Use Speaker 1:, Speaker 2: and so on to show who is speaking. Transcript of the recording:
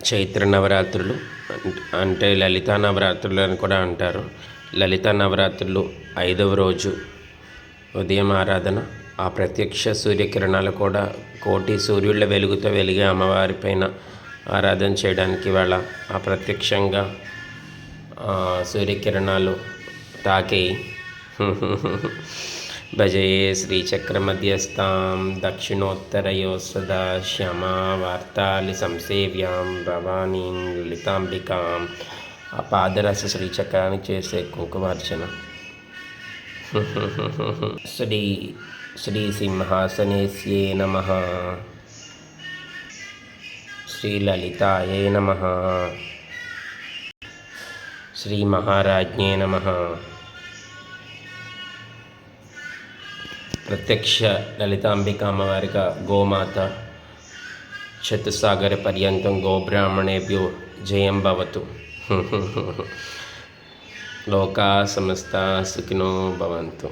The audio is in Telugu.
Speaker 1: చైత్ర నవరాత్రులు అంటే లలితా నవరాత్రులు అని కూడా అంటారు. లలితా నవరాత్రులు 5వ రోజు ఉదయం ఆరాధన. ఆ ప్రత్యక్ష సూర్యకిరణాలు కూడా కోటి సూర్యుళ్ళ వెలుగుతో వెలిగే అమ్మవారి పైన ఆరాధన చేయడానికి వాళ్ళ ఆ ప్రత్యక్షంగా సూర్యకిరణాలు తాకి భజే శ్రీచక్రమధ్యస్థాం దక్షిణోత్తరయో సదా శ్యామా వార్తాలి సంసేవ్యాం భవానీం లలితాంబికాం. ఆ పాదరస శ్రీచక్రానికి చేసే కుంకుమార్చన. శ్రీ సింహాసనేస్యే నమః. శ్రీలలితాయే నమః. శ్రీ మహారాజ్ఞే నమః. ప్రత్యక్ష లలితాంబిక అమ్మవారిగా గోమాత చతుస్సాగర పర్యంతం గోబ్రాహ్మణేభ్యో జయం భవతు. లోకా సమస్తా సుఖినో భవంతు.